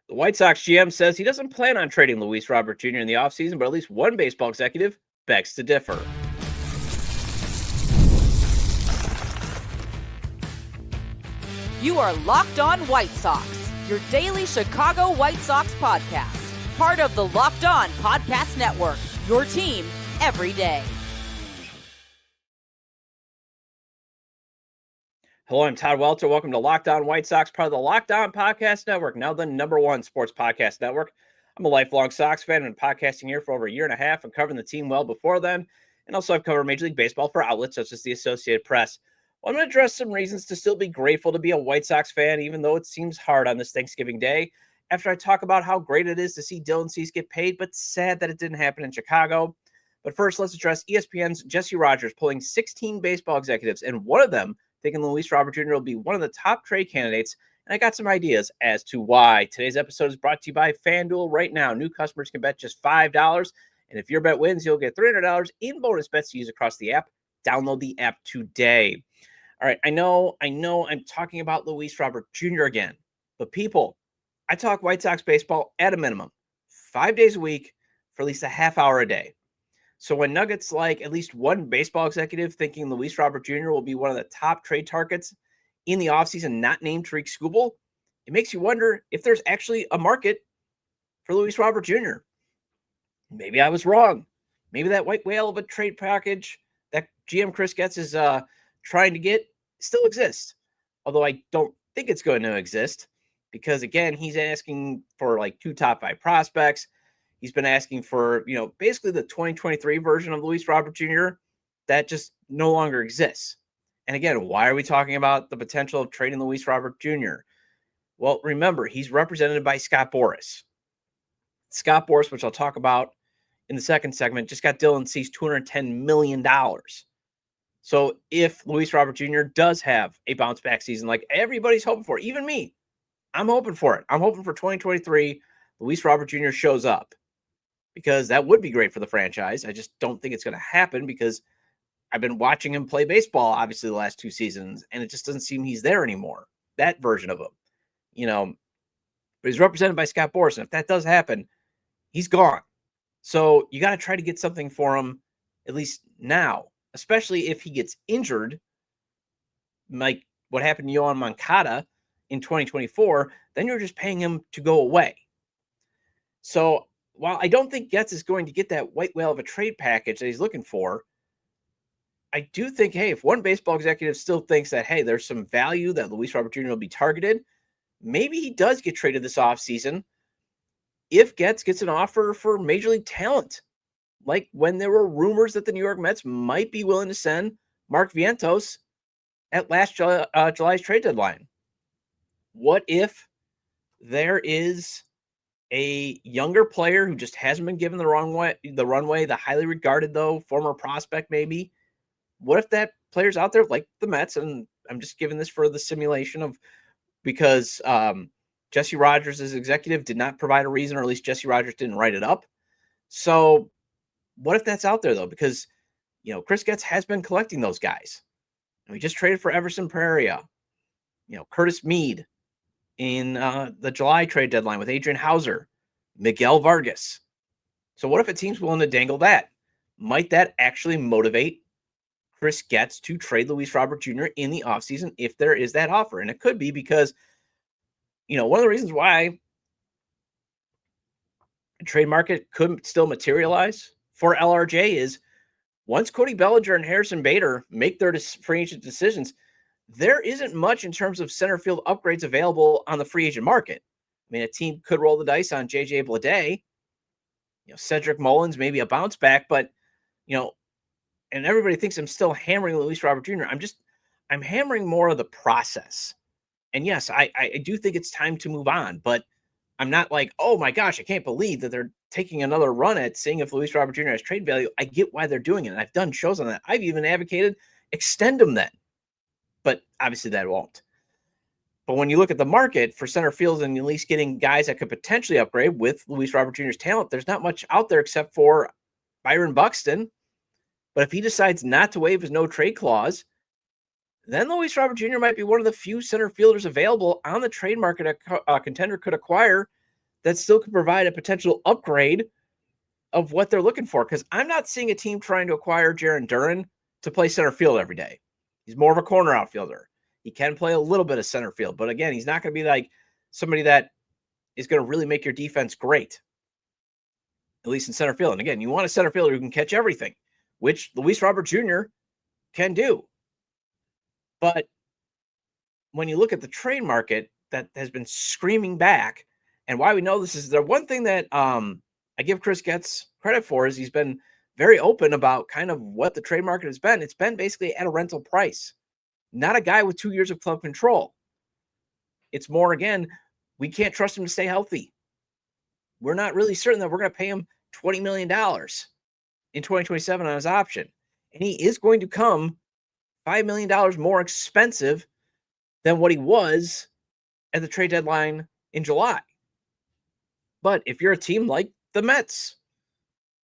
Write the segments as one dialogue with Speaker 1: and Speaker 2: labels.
Speaker 1: The White Sox GM says he doesn't plan on trading Luis Robert Jr. in the offseason, but at least one baseball executive begs to differ.
Speaker 2: You are Locked On White Sox, your daily Chicago White Sox podcast. Part of the Locked On Podcast Network, your team every day.
Speaker 1: Hello, I'm Todd Welter. Welcome to Locked On White Sox, part of the Locked On Podcast Network, now the #1 sports podcast network. I'm a lifelong Sox fan and been podcasting here for over a year and a half and covering the team well before then. And also I've covered Major League Baseball for outlets such as the Associated Press. Well, I'm going to address some reasons to still be grateful to be a White Sox fan, even though it seems hard on this Thanksgiving Day, after I talk about how great it is to see Dylan Cease get paid, but sad that it didn't happen in Chicago. But first, let's address ESPN's Jesse Rodgers pulling 16 baseball executives, and one of them thinking Luis Robert Jr. will be one of the top trade candidates, and I got some ideas as to why. Today's episode is brought to you by FanDuel. Right now, new customers can bet just $5, and if your bet wins, you'll get $300 in bonus bets to use across the app. Download the app today. All right, I know I'm talking about Luis Robert Jr. again, but people, I talk White Sox baseball at a minimum 5 days a week for at least a half hour a day. So when Nuggets like at least one baseball executive thinking Luis Robert Jr. will be one of the top trade targets in the offseason, not named Tarik Skubal, it makes you wonder if there's actually a market for Luis Robert Jr. Maybe I was wrong. Maybe that white whale of a trade package that GM Chris Getz is trying to get still exists. Although I don't think it's going to exist because, again, he's asking for like 2 top 5 prospects. He's been asking for, basically the 2023 version of Luis Robert Jr. that just no longer exists. And again, why are we talking about the potential of trading Luis Robert Jr.? Well, remember, he's represented by Scott Boras. Scott Boras, which I'll talk about in the second segment, just got Dylan Cease $210 million. So if Luis Robert Jr. does have a bounce back season like everybody's hoping for, even me, I'm hoping for it. I'm hoping for 2023, Luis Robert Jr. shows up, because that would be great for the franchise. I just don't think it's going to happen because I've been watching him play baseball, obviously, the last 2 seasons, and it just doesn't seem he's there anymore, that version of him. But he's represented by Scott Boras, and if that does happen, he's gone. So you got to try to get something for him at least now, especially if he gets injured, like what happened to Yohan Moncada in 2024, then you're just paying him to go away. So while I don't think Getz is going to get that white whale of a trade package that he's looking for, I do think, hey, if one baseball executive still thinks that, hey, there's some value that Luis Robert Jr. will be targeted, maybe he does get traded this offseason if Getz gets an offer for major league talent. Like when there were rumors that the New York Mets might be willing to send Mark Vientos at last July's trade deadline. What if there is a younger player who just hasn't been given the runway, the highly regarded, though, former prospect maybe? What if that player's out there like the Mets? And I'm just giving this for the simulation of, because Jesse Rodgers' executive did not provide a reason, or at least Jesse Rodgers didn't write it up. So what if that's out there, though? Because, Chris Getz has been collecting those guys. And we just traded for Everson Pereira, Curtis Mead in the July trade deadline with Adrian Hauser, Miguel Vargas. So what if a team's willing to dangle that? Might that actually motivate Chris Getz to trade Luis Robert Jr. in the offseason if there is that offer? And it could be because, one of the reasons why the trade market could still materialize for LRJ is once Cody Bellinger and Harrison Bader make their free agent decisions, there isn't much in terms of center field upgrades available on the free agent market. I mean, a team could roll the dice on J.J. Bleday, Cedric Mullins, maybe a bounce back, but, and everybody thinks I'm still hammering Luis Robert Jr. I'm hammering more of the process. And yes, I do think it's time to move on, but I'm not like, oh my gosh, I can't believe that they're taking another run at seeing if Luis Robert Jr. has trade value. I get why they're doing it, and I've done shows on that. I've even advocated extend him then. But obviously that won't. But when you look at the market for center fields and at least getting guys that could potentially upgrade with Luis Robert Jr.'s talent, there's not much out there except for Byron Buxton. But if he decides not to waive his no trade clause, then Luis Robert Jr. might be one of the few center fielders available on the trade market a contender could acquire that still could provide a potential upgrade of what they're looking for. Because I'm not seeing a team trying to acquire Jarren Duran to play center field every day. He's more of a corner outfielder. He can play a little bit of center field, but again, he's not going to be like somebody that is going to really make your defense great, at least in center field. And again, you want a center fielder who can catch everything, which Luis Robert Jr. can do. But when you look at the trade market that has been screaming back, and why we know this is the one thing that I give Chris Getz credit for is he's been very open about kind of what the trade market has been. It's been basically at a rental price, not a guy with 2 years of club control. It's more, again, we can't trust him to stay healthy. We're not really certain that we're going to pay him $20 million in 2027 on his option. And he is going to come $5 million more expensive than what he was at the trade deadline in July. But if you're a team like the Mets,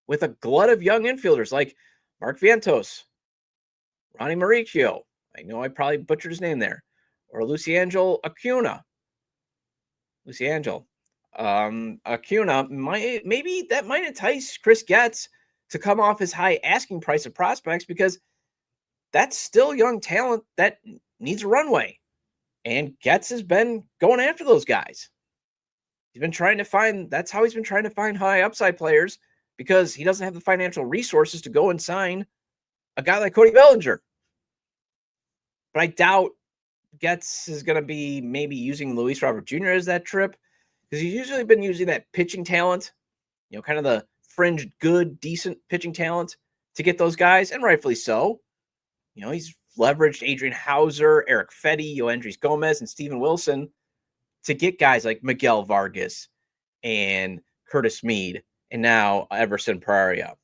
Speaker 1: with a glut of young infielders like Mark Vientos, Ronnie Mauricio, I know I probably butchered his name there, or Luciangel Acuna. Acuna, maybe that might entice Chris Getz to come off his high asking price of prospects, because that's still young talent that needs a runway. And Getz has been going after those guys. He's been trying to find, that's how he's been trying to find high upside players, because he doesn't have the financial resources to go and sign a guy like Cody Bellinger. But I doubt Getz is going to be maybe using Luis Robert Jr. as that trip, because he's usually been using that pitching talent, kind of the fringe, good, decent pitching talent to get those guys, and rightfully so. He's leveraged Adrian Hauser, Eric Fetty, Yoendrys Gomez, and Steven Wilson to get guys like Miguel Vargas and Curtis Mead, and now Everson Pereira.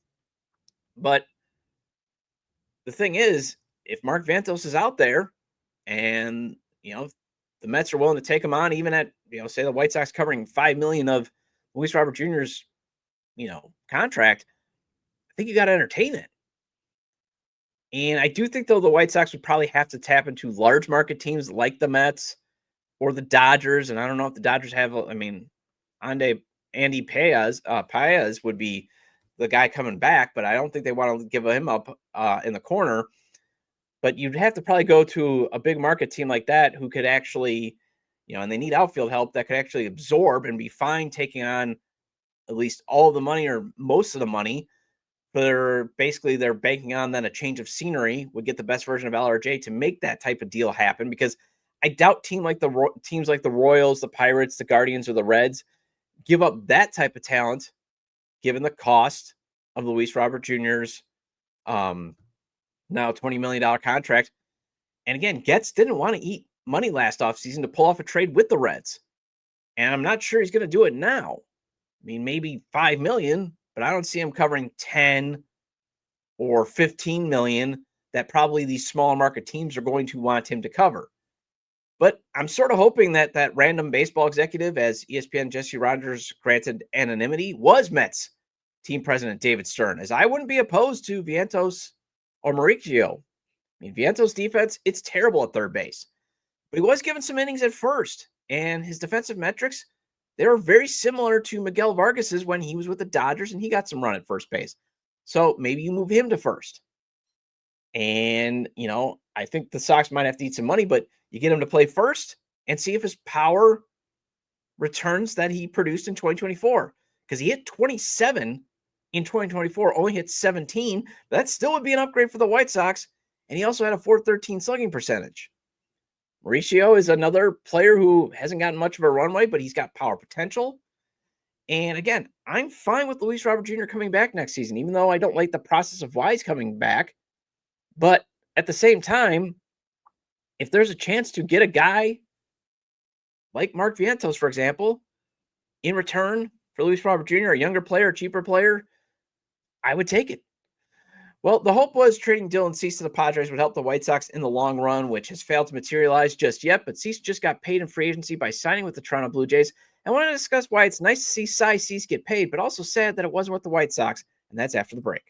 Speaker 1: But the thing is, if Mark Vientos is out there and, the Mets are willing to take him on, even at, say the White Sox covering $5 million of Luis Robert Jr.'s, contract, I think you got to entertain it. And I do think, though, the White Sox would probably have to tap into large market teams like the Mets or the Dodgers. And I don't know if the Dodgers have, Andy Paez would be the guy coming back, but I don't think they want to give him up in the corner. But you'd have to probably go to a big market team like that who could actually, and they need outfield help that could actually absorb and be fine taking on at least all the money or most of the money. They're banking on then a change of scenery would get the best version of LRJ to make that type of deal happen, because I doubt teams like the Royals, the Pirates, the Guardians, or the Reds give up that type of talent, given the cost of Luis Robert Jr.'s now $20 million contract. And again, Getz didn't want to eat money last offseason to pull off a trade with the Reds. And I'm not sure he's going to do it now. Maybe $5 million, but I don't see him covering 10 or 15 million that probably these smaller market teams are going to want him to cover. But I'm sort of hoping that that random baseball executive, as ESPN Jesse Rodgers granted anonymity, was Mets team president David Stern, as I wouldn't be opposed to Vientos or Mauricio. Vientos' defense, it's terrible at third base. But he was given some innings at first, and his defensive metrics, they were very similar to Miguel Vargas's when he was with the Dodgers and he got some run at first base. So maybe you move him to first. And, I think the Sox might have to eat some money, but you get him to play first and see if his power returns that he produced in 2024. Because he hit 27 in 2024, only hit 17. But that still would be an upgrade for the White Sox. And he also had a .413 slugging percentage. Mauricio is another player who hasn't gotten much of a runway, but he's got power potential. And again, I'm fine with Luis Robert Jr. coming back next season, even though I don't like the process of why he's coming back. But at the same time, if there's a chance to get a guy like Mark Vientos, for example, in return for Luis Robert Jr., a younger player, a cheaper player, I would take it. Well, the hope was trading Dylan Cease to the Padres would help the White Sox in the long run, which has failed to materialize just yet. But Cease just got paid in free agency by signing with the Toronto Blue Jays. I want to discuss why it's nice to see Cy Cease get paid, but also sad that it wasn't with the White Sox. And that's after the break.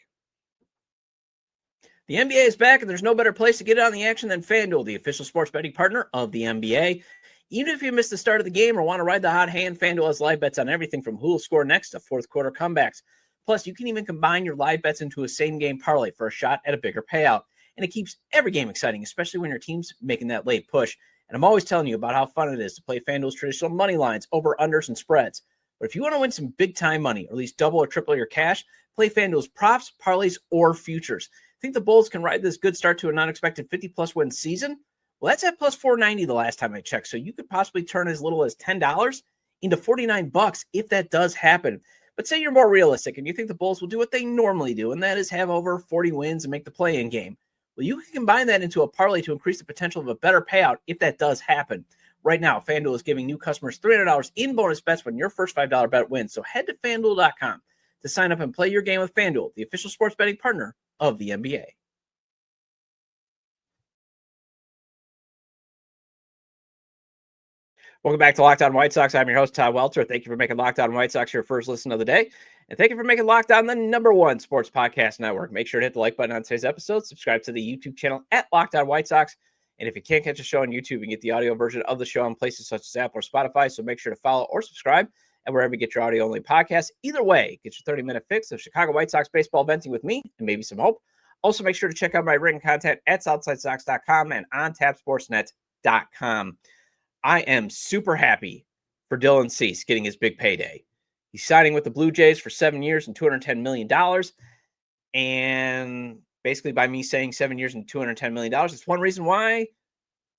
Speaker 1: The NBA is back, and there's no better place to get on the action than FanDuel, the official sports betting partner of the NBA. Even if you miss the start of the game or want to ride the hot hand, FanDuel has live bets on everything from who will score next to fourth quarter comebacks. Plus, you can even combine your live bets into a same-game parlay for a shot at a bigger payout. And it keeps every game exciting, especially when your team's making that late push. And I'm always telling you about how fun it is to play FanDuel's traditional money lines, over-unders, and spreads. But if you want to win some big-time money, or at least double or triple your cash, play FanDuel's props, parlays, or futures. Think the Bulls can ride this good start to an unexpected 50-plus win season? Well, that's at plus 490 the last time I checked, so you could possibly turn as little as $10 into $49 if that does happen. But say you're more realistic and you think the Bulls will do what they normally do, and that is have over 40 wins and make the play-in game. Well, you can combine that into a parlay to increase the potential of a better payout if that does happen. Right now, FanDuel is giving new customers $300 in bonus bets when your first $5 bet wins. So head to FanDuel.com to sign up and play your game with FanDuel, the official sports betting partner of the NBA. Welcome back to Locked On White Sox. I'm your host, Todd Welter. Thank you for making Locked On White Sox your first listen of the day. And thank you for making Locked On the #1 sports podcast network. Make sure to hit the like button on today's episode. Subscribe to the YouTube channel at Locked On White Sox. And if you can't catch a show on YouTube, you can get the audio version of the show on places such as Apple or Spotify. So make sure to follow or subscribe and wherever you get your audio-only podcasts. Either way, get your 30-minute fix of Chicago White Sox baseball venting with me and maybe some hope. Also, make sure to check out my written content at SouthsideSox.com and on TapSportsNet.com. I am super happy for Dylan Cease getting his big payday. He's signing with the Blue Jays for 7 years and $210 million. And basically by me saying 7 years and $210 million, it's one reason why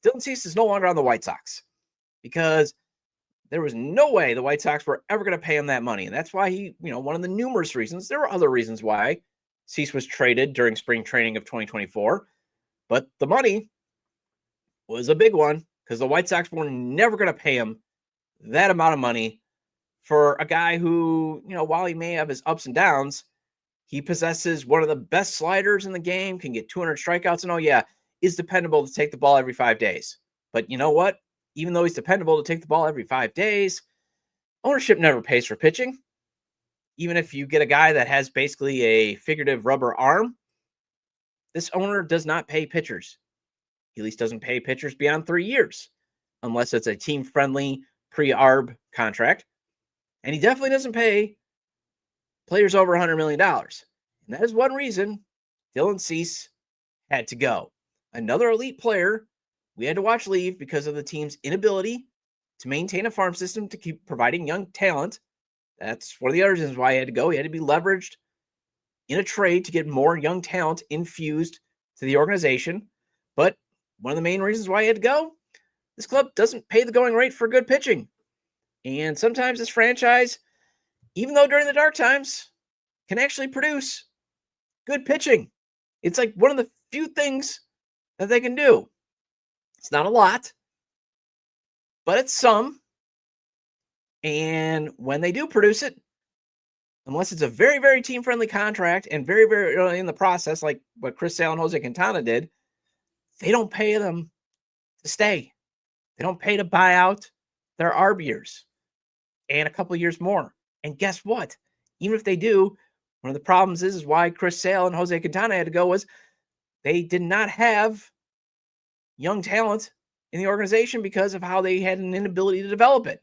Speaker 1: Dylan Cease is no longer on the White Sox. Because there was no way the White Sox were ever going to pay him that money. And that's why he, one of the numerous reasons, there were other reasons why Cease was traded during spring training of 2024. But the money was a big one. Because the White Sox were never going to pay him that amount of money for a guy who, while he may have his ups and downs, he possesses one of the best sliders in the game, can get 200 strikeouts, and is dependable to take the ball every 5 days. But you know what? Even though he's dependable to take the ball every 5 days, ownership never pays for pitching. Even if you get a guy that has basically a figurative rubber arm, this owner does not pay pitchers. He at least doesn't pay pitchers beyond 3 years, unless it's a team-friendly pre-ARB contract. And he definitely doesn't pay players over $100 million. And that is one reason Dylan Cease had to go. Another elite player we had to watch leave because of the team's inability to maintain a farm system to keep providing young talent. That's one of the other reasons why he had to go. He had to be leveraged in a trade to get more young talent infused to the organization. But one of the main reasons why he had to go, this club doesn't pay the going rate for good pitching. And sometimes this franchise, even though during the dark times, can actually produce good pitching. It's like one of the few things that they can do. It's not a lot, but it's some. And when they do produce it, unless it's a very, very team-friendly contract and very, very early in the process, like what Chris Sale and Jose Quintana did, they don't pay them to stay. They don't pay to buy out their ARB years and a couple years more. And guess what? Even if they do, one of the problems is why Chris Sale and Jose Quintana had to go was they did not have young talent in the organization because of how they had an inability to develop it.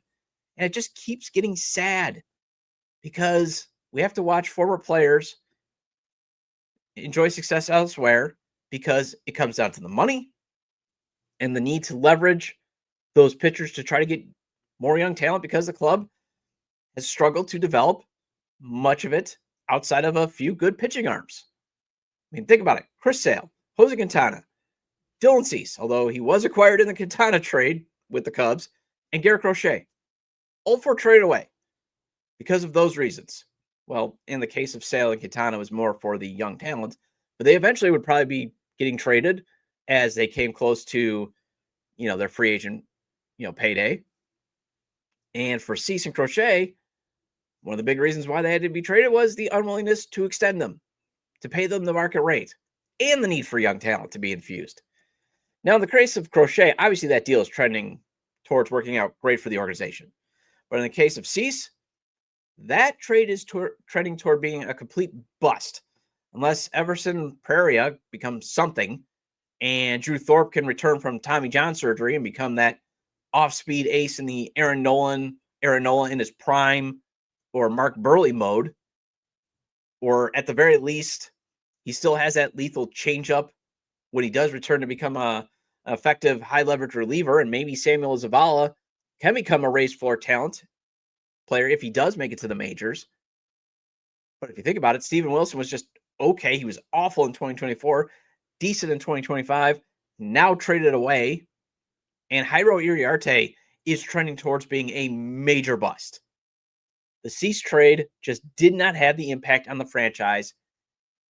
Speaker 1: And it just keeps getting sad because we have to watch former players enjoy success elsewhere because it comes down to the money and the need to leverage those pitchers to try to get more young talent because the club has struggled to develop much of it outside of a few good pitching arms. I mean, think about it. Chris Sale, Jose Quintana, Dylan Cease, although he was acquired in the Quintana trade with the Cubs, and Garrett Crochet, all four traded away because of those reasons. Well, in the case of Sale and Quintana, it was more for the young talent, but they eventually would probably be getting traded as they came close to, their free agent, payday. And for Cease and Crochet, one of the big reasons why they had to be traded was the unwillingness to extend them, to pay them the market rate, and the need for young talent to be infused. Now, in the case of Crochet, obviously that deal is trending towards working out great for the organization. But in the case of Cease, that trade is trending toward being a complete bust. Unless Everson Pereira becomes something and Drew Thorpe can return from Tommy John surgery and become that off-speed ace in the Aaron Nola in his prime, or Mark Burley mode, or at the very least, he still has that lethal changeup when he does return to become an effective high-leverage reliever, and maybe Samuel Zavala can become a raised floor talent player if he does make it to the majors. But if you think about it, Steven Wilson was just okay. He was awful in 2024, decent in 2025, now traded away. And Jairo Iriarte is trending towards being a major bust. The Cease trade just did not have the impact on the franchise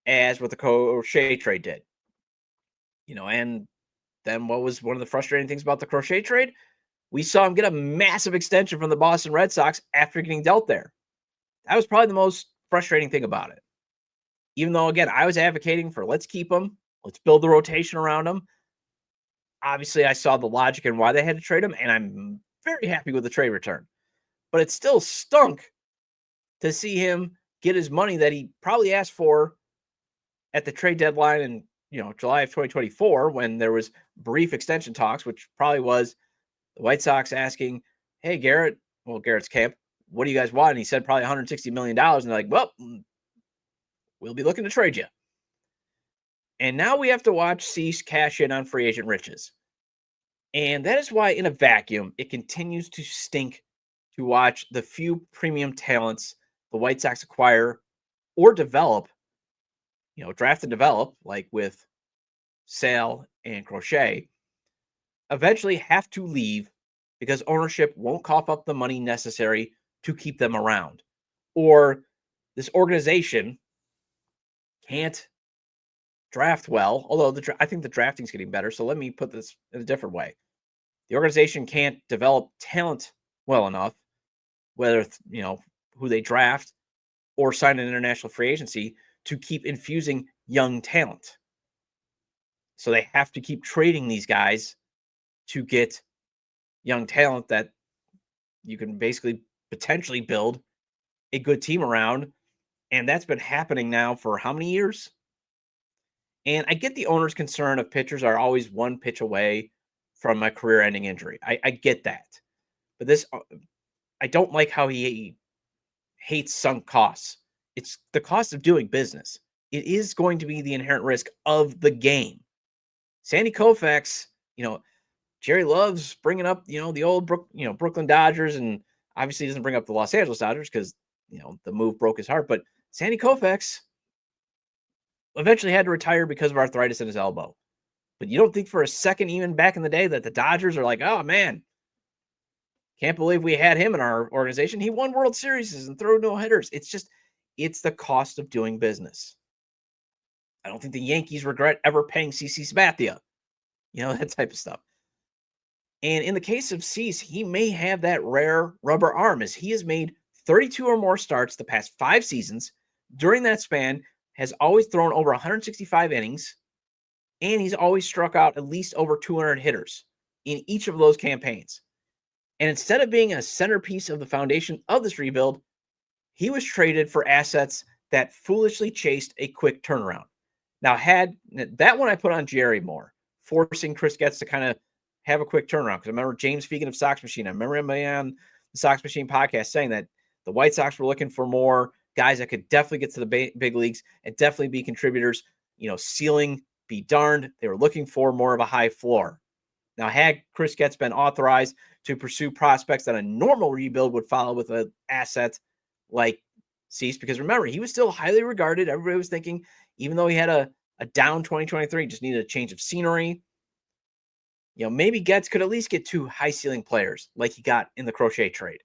Speaker 1: as what the Crochet trade did. And then what was one of the frustrating things about the Crochet trade? We saw him get a massive extension from the Boston Red Sox after getting dealt there. That was probably the most frustrating thing about it. Even though, again, I was advocating for let's keep him, let's build the rotation around him. Obviously, I saw the logic in why they had to trade him, and I'm very happy with the trade return. But it still stunk to see him get his money that he probably asked for at the trade deadline in July of 2024, when there was brief extension talks, which probably was the White Sox asking, hey, Garrett's camp, what do you guys want? And he said probably $160 million. And they're like, well, we'll be looking to trade you. And now we have to watch Cease cash in on free agent riches. And that is why, in a vacuum, it continues to stink to watch the few premium talents the White Sox acquire or develop, draft and develop, like with Sale and Crochet, eventually have to leave because ownership won't cough up the money necessary to keep them around. Or this organization can't draft well, although I think the drafting's getting better. So let me put this in a different way. The organization can't develop talent well enough, whether, who they draft or sign an international free agency, to keep infusing young talent. So they have to keep trading these guys to get young talent that you can basically potentially build a good team around. And that's been happening now for how many years? And I get the owner's concern of pitchers are always one pitch away from a career-ending injury. I get that. But I don't like how he hates sunk costs. It's the cost of doing business. It is going to be the inherent risk of the game. Sandy Koufax, Jerry loves bringing up, the old Brooklyn Dodgers, and obviously doesn't bring up the Los Angeles Dodgers because, the move broke his heart. But Sandy Koufax eventually had to retire because of arthritis in his elbow. But you don't think for a second, even back in the day, that the Dodgers are like, oh, man, can't believe we had him in our organization. He won World Series and threw no hitters. It's the cost of doing business. I don't think the Yankees regret ever paying CC Sabathia, that type of stuff. And in the case of Cease, he may have that rare rubber arm, as he has made 32 or more starts the past 5 seasons. During that span, has always thrown over 165 innings, and he's always struck out at least over 200 hitters in each of those campaigns. And instead of being a centerpiece of the foundation of this rebuild, he was traded for assets that foolishly chased a quick turnaround. Now, had that one I put on Jerry more, forcing Chris Getz to kind of have a quick turnaround. Because I remember James Fegan of Sox Machine. I remember him on the Sox Machine podcast saying that the White Sox were looking for more guys that could definitely get to the big leagues and definitely be contributors. Ceiling be darned. They were looking for more of a high floor. Now, had Chris Getz been authorized to pursue prospects that a normal rebuild would follow with an asset like Cease, because remember, he was still highly regarded. Everybody was thinking, even though he had a down 2023, just needed a change of scenery. Maybe Getz could at least get 2 high ceiling players like he got in the Crochet trade.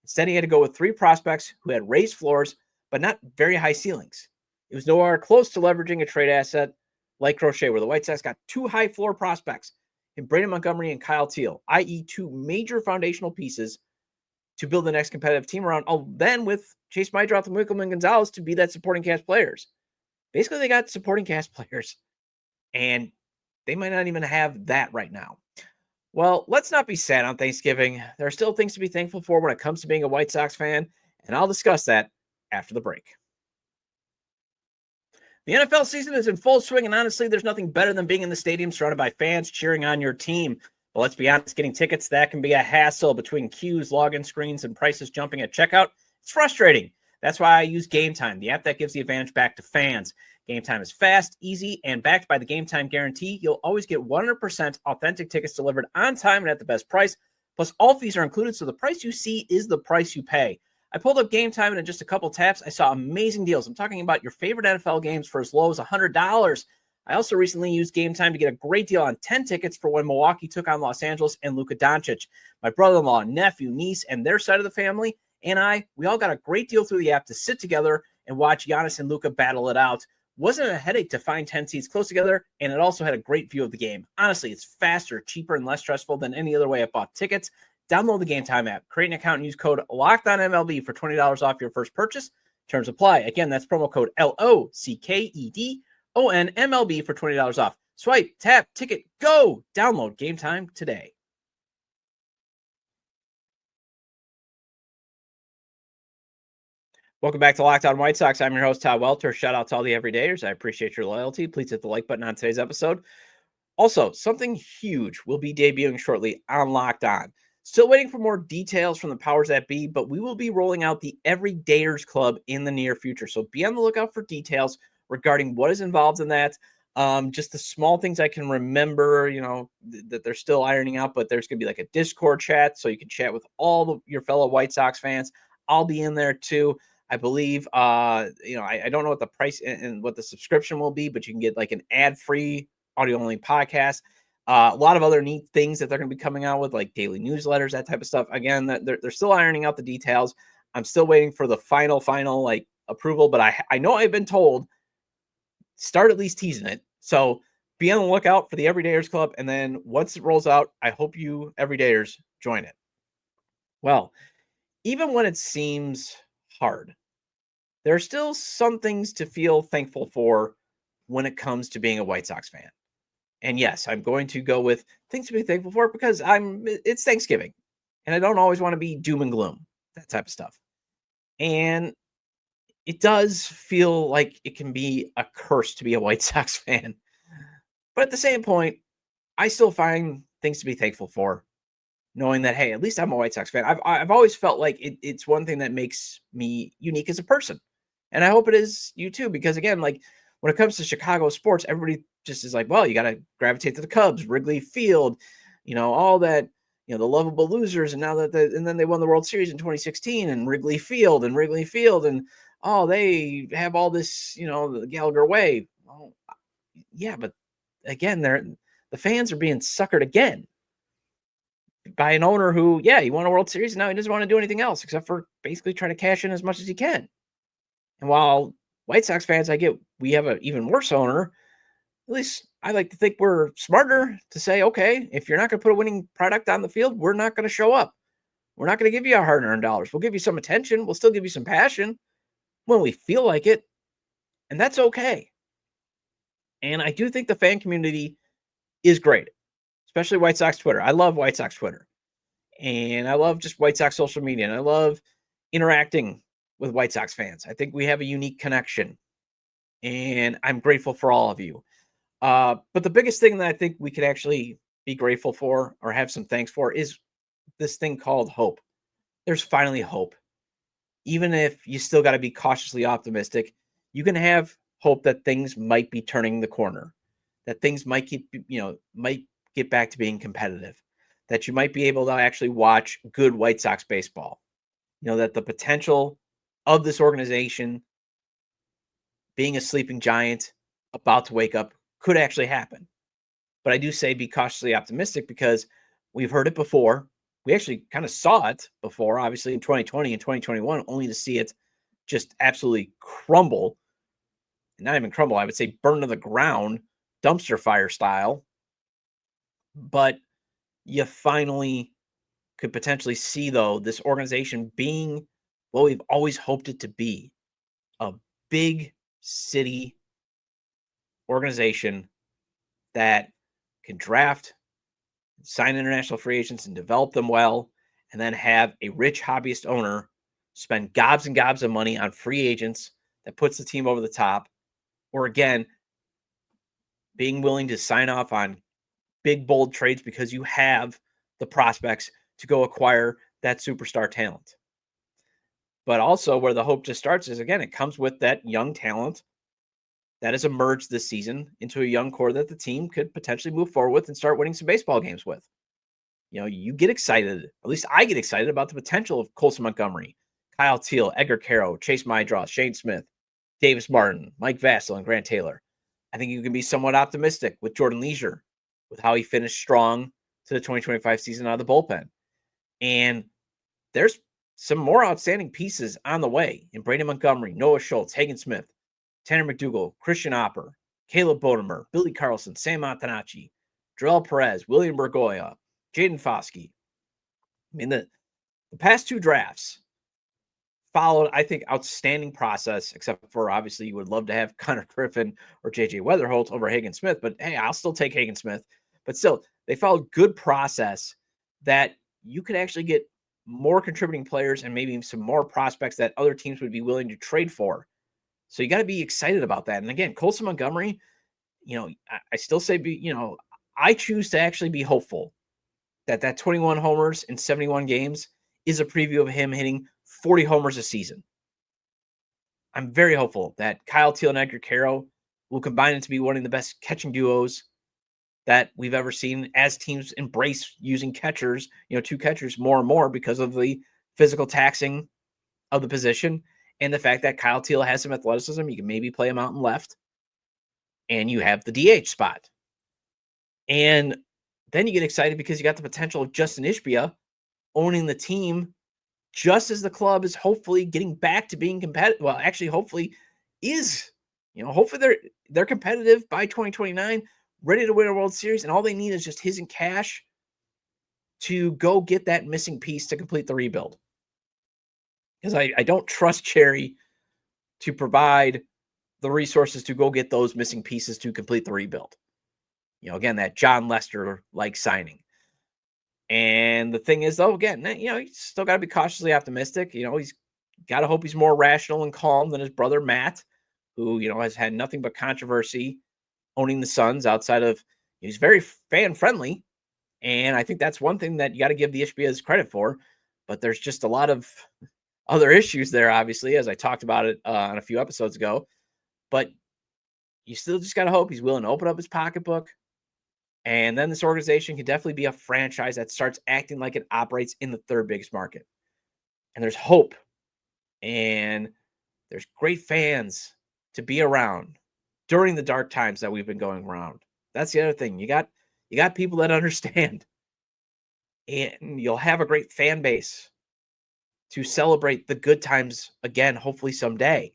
Speaker 1: Instead, he had to go with 3 prospects who had raised floors, but not very high ceilings. It was nowhere close to leveraging a trade asset like Crochet, where the White Sox got 2 high floor prospects in Brandon Montgomery and Kyle Teal, i.e. 2 major foundational pieces to build the next competitive team around. Then with Chase Meidroth and Wickleman Gonzalez to be that supporting cast players. Basically, they got supporting cast players, and they might not even have that right now. Well, let's not be sad on Thanksgiving. There are still things to be thankful for when it comes to being a White Sox fan, and I'll discuss that after the break. The NFL season is in full swing, and honestly, there's nothing better than being in the stadium surrounded by fans cheering on your team. But let's be honest, getting tickets, that can be a hassle between queues, login screens, and prices jumping at checkout. It's frustrating. That's why I use Game Time, the app that gives the advantage back to fans. Game Time is fast, easy, and backed by the Game Time guarantee. You'll always get 100% authentic tickets delivered on time and at the best price. Plus, all fees are included, so the price you see is the price you pay. I pulled up Game Time, and in just a couple taps, I saw amazing deals. I'm talking about your favorite NFL games for as low as $100. I also recently used Game Time to get a great deal on 10 tickets for when Milwaukee took on Los Angeles and Luka Doncic. My brother-in-law, nephew, niece, and their side of the family, and we all got a great deal through the app to sit together and watch Giannis and Luka battle it out. Wasn't a headache to find 10 seats close together, and it also had a great view of the game. Honestly, it's faster, cheaper, and less stressful than any other way I bought tickets. Download the Game Time app, create an account, and use code LOCKEDONMLB for $20 off your first purchase. Terms apply. Again, that's promo code LOCKEDONMLB for $20 off. Swipe, tap, ticket, go! Download Game Time today. Welcome back to Locked On White Sox. I'm your host, Todd Welter. Shout out to all the everydayers. I appreciate your loyalty. Please hit the like button on today's episode. Also, something huge will be debuting shortly on Locked On. Still waiting for more details from the powers that be, but we will be rolling out the Everydayers Club in the near future. So be on the lookout for details regarding what is involved in that. Just the small things I can remember, that they're still ironing out, but there's going to be like a Discord chat so you can chat with all your fellow White Sox fans. I'll be in there too. I believe, I don't know what the price and what the subscription will be, but you can get like an ad-free audio-only podcast. A lot of other neat things that they're going to be coming out with, like daily newsletters, that type of stuff. Again, they're still ironing out the details. I'm still waiting for the final like approval, but I know I've been told start at least teasing it. So be on the lookout for the Everydayers Club, and then once it rolls out, I hope you Everydayers join it. Well, even when it seems hard, there are still some things to feel thankful for when it comes to being a White Sox fan. And yes, I'm going to go with things to be thankful for because it's Thanksgiving and I don't always want to be doom and gloom, that type of stuff. And it does feel like it can be a curse to be a White Sox fan. But at the same point, I still find things to be thankful for, knowing that, hey, at least I'm a White Sox fan. I've always felt like it's one thing that makes me unique as a person. And I hope it is you too, because again, like when it comes to Chicago sports, everybody just is like, well, you got to gravitate to the Cubs, Wrigley Field, all that, the lovable losers. And now and then they won the World Series in 2016 and Wrigley Field. And, oh, they have all this, the Gallagher way. Well, yeah, but again, the fans are being suckered again by an owner who, he won a World Series. And now he doesn't want to do anything else except for basically trying to cash in as much as he can. And while White Sox fans, we have an even worse owner, at least I like to think we're smarter to say, okay, if you're not going to put a winning product on the field, we're not going to show up. We're not going to give you our hard-earned dollars. We'll give you some attention. We'll still give you some passion when we feel like it. And that's okay. And I do think the fan community is great, especially White Sox Twitter. I love White Sox Twitter. And I love just White Sox social media. And I love interacting with White Sox fans. I think we have a unique connection. And I'm grateful for all of you. But the biggest thing that I think we could actually be grateful for or have some thanks for is this thing called hope. There's finally hope. Even if you still got to be cautiously optimistic, you can have hope that things might be turning the corner, that things might might get back to being competitive, that you might be able to actually watch good White Sox baseball. That the potential of this organization being a sleeping giant about to wake up could actually happen. But I do say be cautiously optimistic because we've heard it before. We actually kind of saw it before, obviously in 2020 and 2021, only to see it just absolutely crumble. And not even crumble, I would say burn to the ground, dumpster fire style. But you finally could potentially see, though, this organization being what we've always hoped it to be, a big city organization that can draft, sign international free agents and develop them well, and then have a rich hobbyist owner spend gobs and gobs of money on free agents that puts the team over the top, or again, being willing to sign off on big, bold trades because you have the prospects to go acquire that superstar talent. But also where the hope just starts is, again, it comes with that young talent that has emerged this season into a young core that the team could potentially move forward with and start winning some baseball games with. You get excited, at least I get excited about the potential of Colson Montgomery, Kyle Teal, Edgar Caro, Chase Mydross, Shane Smith, Davis Martin, Mike Vasil, and Grant Taylor. I think you can be somewhat optimistic with Jordan Leisure, with how he finished strong to the 2025 season out of the bullpen. And there's some more outstanding pieces on the way in Brandon Montgomery, Noah Schultz, Hagen Smith, Tanner McDougal, Christian Opper, Caleb Bodemer, Billy Carlson, Sam Antonacci, Joel Perez, William Bergoya, Jaden Foskey. I mean, the past two drafts followed, I think, outstanding process, except for obviously you would love to have Connor Griffin or JJ Weatherholt over Hagen Smith, but hey, I'll still take Hagen Smith. But still, they followed good process that you could actually get more contributing players and maybe some more prospects that other teams would be willing to trade for. So you got to be excited about that. And again, Colson Montgomery, I still say, I choose to actually be hopeful that 21 homers in 71 games is a preview of him hitting 40 homers a season. I'm very hopeful that Kyle Teal and Edgar Caro will combine into be one of the best catching duos that we've ever seen as teams embrace using catchers, two catchers more and more because of the physical taxing of the position and the fact that Kyle Teal has some athleticism. You can maybe play him out in left and you have the DH spot. And then you get excited because you got the potential of Justin Ishbia owning the team just as the club is hopefully getting back to being competitive. Well, actually, hopefully they're competitive by 2029, ready to win a World Series, and all they need is just his and cash to go get that missing piece to complete the rebuild. Because I don't trust Cherry to provide the resources to go get those missing pieces to complete the rebuild. Again, that John Lester-like signing. And the thing is, though, again, you still got to be cautiously optimistic. He's got to hope he's more rational and calm than his brother Matt, who, has had nothing but controversy owning the Suns outside of, he's very fan-friendly. And I think that's one thing that you got to give the Ishbias credit for. But there's just a lot of other issues there, obviously, as I talked about it on a few episodes ago. But you still just got to hope he's willing to open up his pocketbook. And then this organization can definitely be a franchise that starts acting like it operates in the third biggest market. And there's hope. And there's great fans to be around during the dark times that we've been going around. That's the other thing. You got people that understand. And you'll have a great fan base to celebrate the good times again, hopefully someday.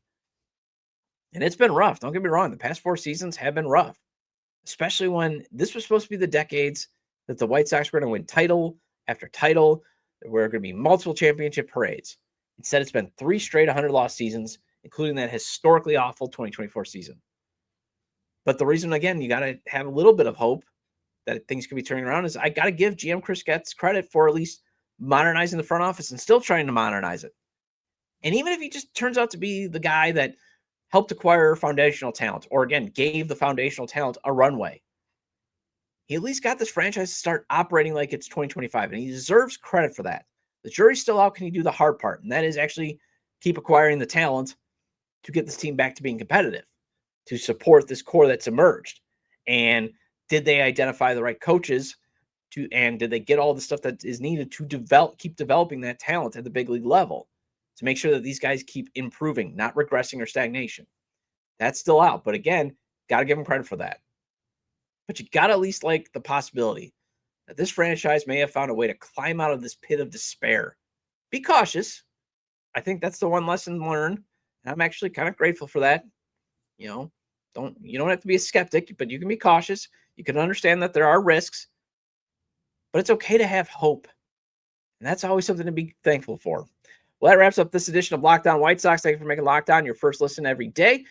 Speaker 1: And it's been rough. Don't get me wrong. The past 4 seasons have been rough, especially when this was supposed to be the decades that the White Sox were going to win title after title. There were going to be multiple championship parades. Instead, it's been 3 straight 100-loss seasons, including that historically awful 2024 season. But the reason, again, you got to have a little bit of hope that things could be turning around is I got to give GM Chris Getz credit for at least modernizing the front office and still trying to modernize it. And even if he just turns out to be the guy that helped acquire foundational talent, or again, gave the foundational talent a runway, he at least got this franchise to start operating like it's 2025, and he deserves credit for that. The jury's still out. Can he do the hard part? And that is actually keep acquiring the talent to get this team back to being competitive, to support this core that's emerged. And did they identify the right coaches and did they get all the stuff that is needed to keep developing that talent at the big league level to make sure that these guys keep improving, not regressing or stagnation? That's still out. But again, got to give them credit for that. But you got to at least like the possibility that this franchise may have found a way to climb out of this pit of despair. Be cautious. I think that's the one lesson learned. And I'm actually kind of grateful for that. You don't have to be a skeptic, but you can be cautious. You can understand that there are risks, but it's okay to have hope. And that's always something to be thankful for. Well, that wraps up this edition of Locked On White Sox. Thank you for making Locked On your first listen every day.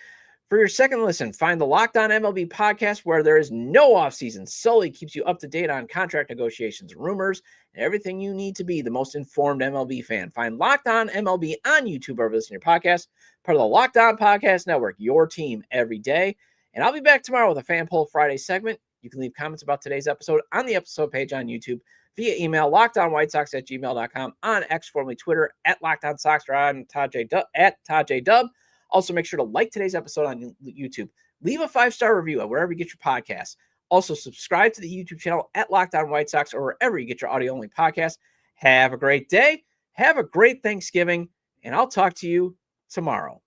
Speaker 1: For your second listen, find the Locked On MLB podcast where there is no offseason. Sully keeps you up to date on contract negotiations, rumors, and everything you need to be the most informed MLB fan. Find Locked On MLB on YouTube or listen to your podcast, part of the Locked On Podcast Network, your team every day. And I'll be back tomorrow with a Fan Poll Friday segment. You can leave comments about today's episode on the episode page on YouTube, via email, lockedonwhitesox@gmail.com, on X, formerly Twitter, @LockedOnSox, or on @ToddJDub. Also, make sure to like today's episode on YouTube. Leave a 5-star review at wherever you get your podcasts. Also, subscribe to the YouTube channel @LockedOnWhiteSox, or wherever you get your audio-only podcast. Have a great day. Have a great Thanksgiving, and I'll talk to you tomorrow.